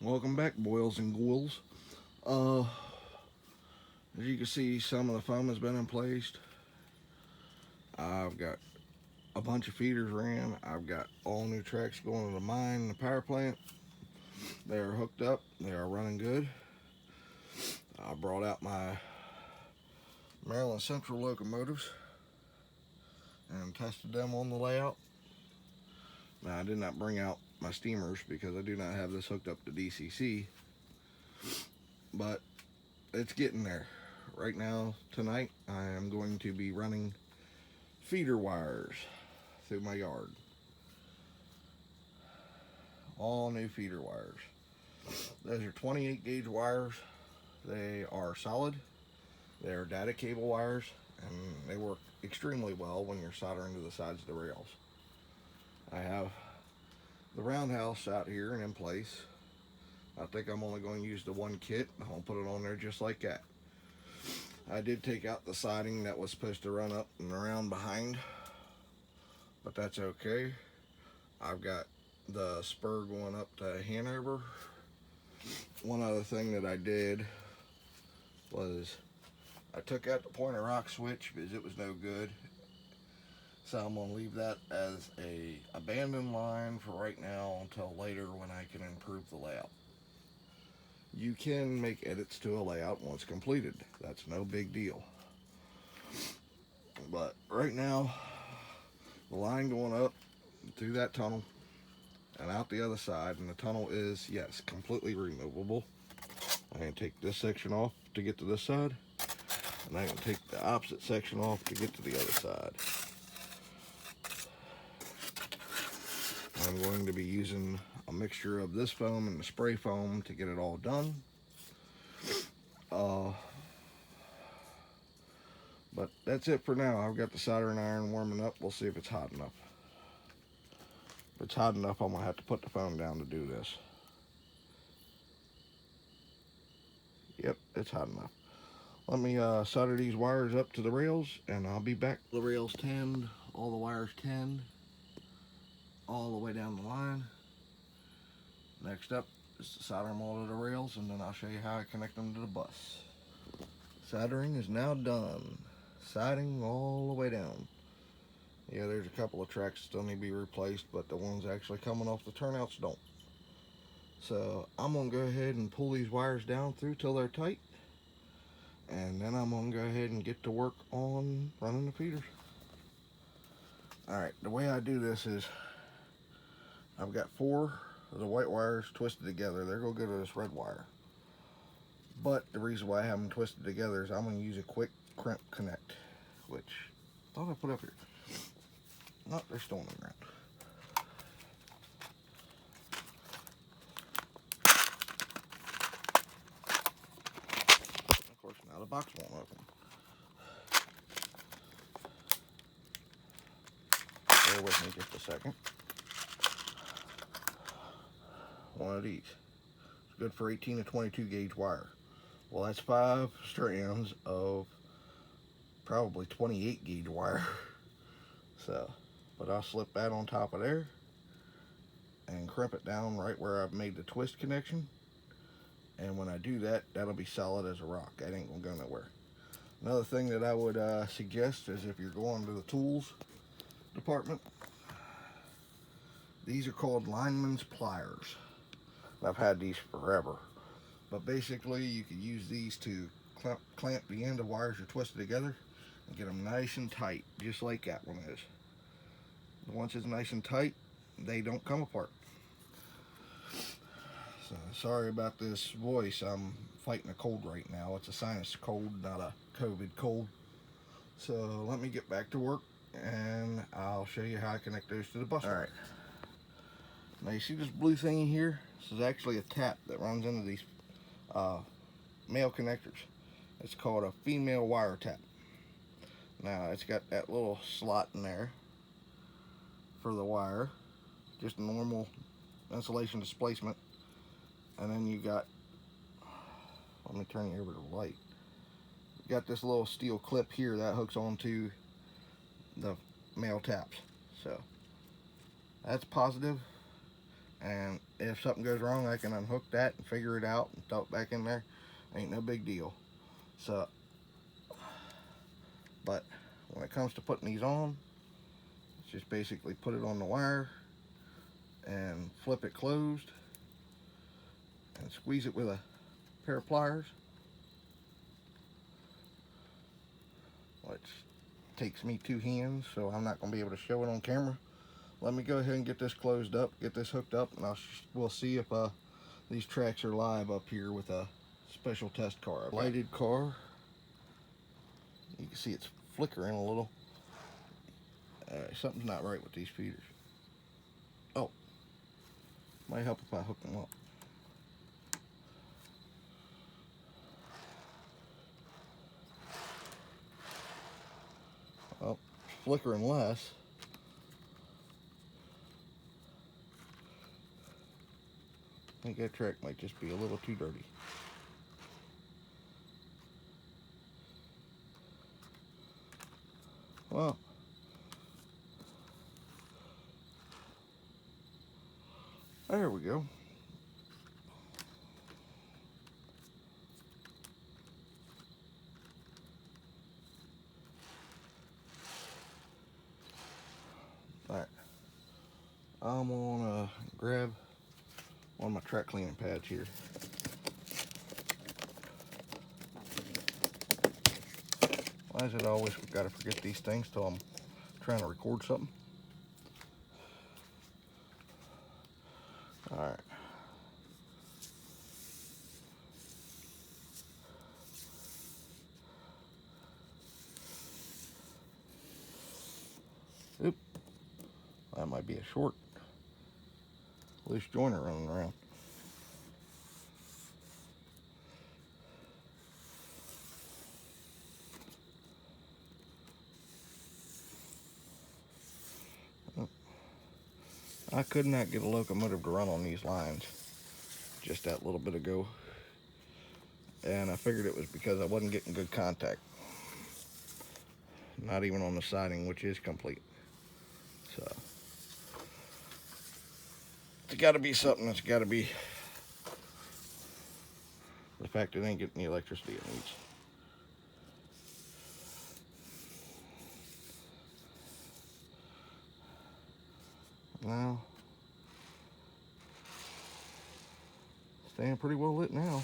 Welcome back, boils and ghouls. As you can see, some of the foam has been in place. I've got a bunch of feeders ran. I've got all new tracks going to the mine and the power plant. They are hooked up. They are running good. I brought out my Maryland Central locomotives and tested them on the layout. Now, I did not bring out my steamers because I do not have this hooked up to DCC, but it's getting there. Right now, tonight, I am going to be running feeder wires through my yard. All new feeder wires. Those are 28 gauge wires. They are solid. They are data cable wires, and they work extremely well when you're soldering to the sides of the rails. I have the roundhouse out here and in place. I think I'm only going to use the one kit. I'll put it on there just like that. I did take out the siding that was supposed to run up and around behind, but that's okay. I've got the spur going up to Hanover. One other thing that I did was I took out the pointer rock switch because it was no good. So I'm going to leave that as a abandoned line for right now until later when I can improve the layout. You can make edits to a layout once completed. That's no big deal. But right now, the line going up through that tunnel and out the other side, and the tunnel is, yes, completely removable. I can take this section off to get to this side, and I can take the opposite section off to get to the other side. I'm going to be using a mixture of this foam and the spray foam to get it all done. But that's it for now. I've got the soldering iron warming up. We'll see if it's hot enough. If it's hot enough, I'm going to have to put the foam down to do this. Yep, it's hot enough. Let me solder these wires up to the rails, and I'll be back. The rails 10, all the wires 10, all the way down the line. Next up is to solder them all to the rails, and then I'll show you how I connect them to the bus. Soldering is now done. Siding all the way down. Yeah, there's a couple of tracks that still need to be replaced, but the ones actually coming off the turnouts don't. So I'm going to go ahead and pull these wires down through till they're tight, and then I'm going to go ahead and get to work on running the feeders. Alright, the way I do this is I've got 4 of the white wires twisted together. They're going to go to this red wire. But the reason why I have them twisted together is I'm going to use a quick crimp connect, which I thought I put up here. No, they're still on the ground. Of course, now the box won't open. Bear with me just a second. One of these. It's good for 18 to 22 gauge wire. Well, that's 5 strands of probably 28 gauge wire. So, but I'll slip that on top of there and crimp it down right where I've made the twist connection. And when I do that, that'll be solid as a rock. That ain't gonna go nowhere. Another thing that I would suggest is if you're going to the tools department, these are called lineman's pliers. I've had these forever. But basically, you could use these to clamp the end of wires you're twisted together and get them nice and tight, just like that one is. Once it's nice and tight, they don't come apart. So, sorry about this voice. I'm fighting a cold right now. It's a sinus cold, not a COVID cold. So, let me get back to work, and I'll show you how I connect those to the bus. Alright. Now, you see this blue thingy here? This is actually a tap that runs into these male connectors. It's called a female wire tap. Now it's got that little slot in there for the wire, just a normal insulation displacement, and then you got, let me turn you over to the light. You got this little steel clip here that hooks onto the male taps. So that's positive, and if something goes wrong, I can unhook that and figure it out and throw it back in there. Ain't no big deal. So, but when it comes to putting these on, just basically put it on the wire and flip it closed and squeeze it with a pair of pliers, which takes me 2 hands, so I'm not going to be able to show it on camera. Let me go ahead and get this closed up, get this hooked up, and we'll see if these tracks are live up here with a special test car. Lighted car. You can see it's flickering a little. Something's not right with these feeders. Oh, might help if I hook them up. Well, flickering less. I think that track might just be a little too dirty. Well, there we go. Alright, I'm gonna grab one of my track cleaning pads here. Why is it always gotta forget these things till I'm trying to record something? Alright. Oop. That might be a short. Loose joiner running around. I could not get a locomotive to run on these lines just that little bit ago, and I figured it was because I wasn't getting good contact, not even on the siding, which is complete. So it's got to be something that's got to be the fact it ain't getting the electricity it needs. Now, staying pretty well lit now.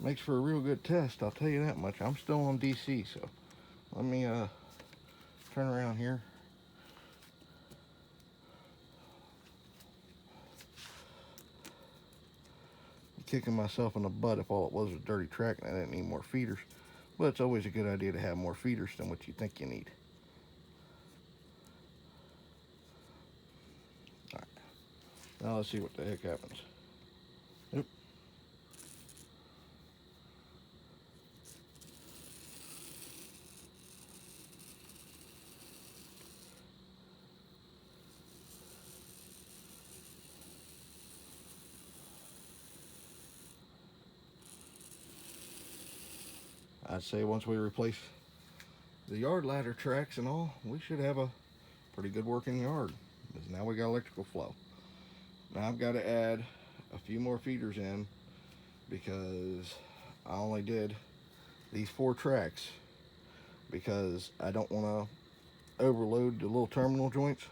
Makes for a real good test, I'll tell you that much. I'm still on DC, so let me turn around here. Kicking myself in the butt if all it was dirty track and I didn't need more feeders. But it's always a good idea to have more feeders than what you think you need. Alright. Now let's see what the heck happens. Oop. I'd say once we replace the yard ladder tracks and all, we should have a pretty good working yard, because now we got electrical flow. Now I've got to add a few more feeders in, because I only did these 4 tracks because I don't want to overload the little terminal joints,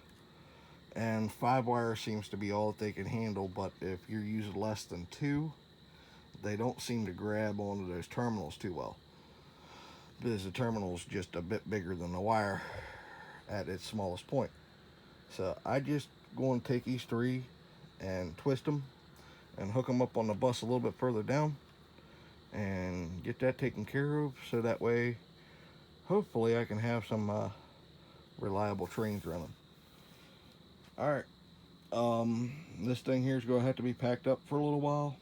and 5 wire seems to be all that they can handle. But if you're using less than 2, they don't seem to grab onto those terminals too well, because the terminal's just a bit bigger than the wire at its smallest point. So I just going to take these 3 and twist them and hook them up on the bus a little bit further down and get that taken care of, so that way hopefully I can have some reliable trains running. Alright, this thing here is going to have to be packed up for a little while,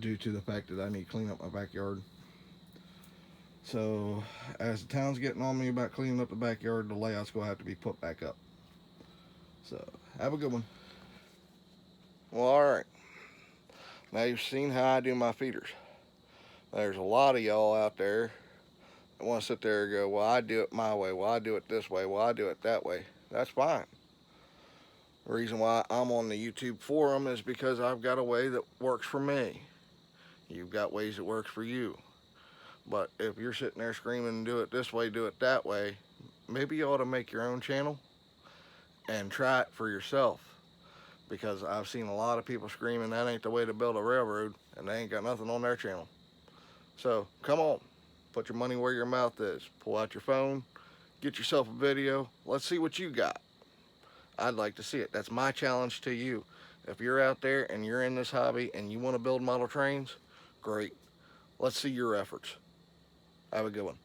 due to the fact that I need to clean up my backyard. So as the town's getting on me about cleaning up the backyard, the layout's going to have to be put back up. So, have a good one. Well, alright. Now you've seen how I do my feeders. There's a lot of y'all out there that want to sit there and go, well, I do it my way. Well, I do it this way. Well, I do it that way. That's fine. The reason why I'm on the YouTube forum is because I've got a way that works for me. You've got ways that works for you. But if you're sitting there screaming, do it this way, do it that way, maybe you ought to make your own channel and try it for yourself. Because I've seen a lot of people screaming that ain't the way to build a railroad, and they ain't got nothing on their channel. So come on, put your money where your mouth is. Pull out your phone, get yourself a video. Let's see what you got. I'd like to see it. That's my challenge to you. If you're out there and you're in this hobby and you want to build model trains, great. Let's see your efforts. Have a good one.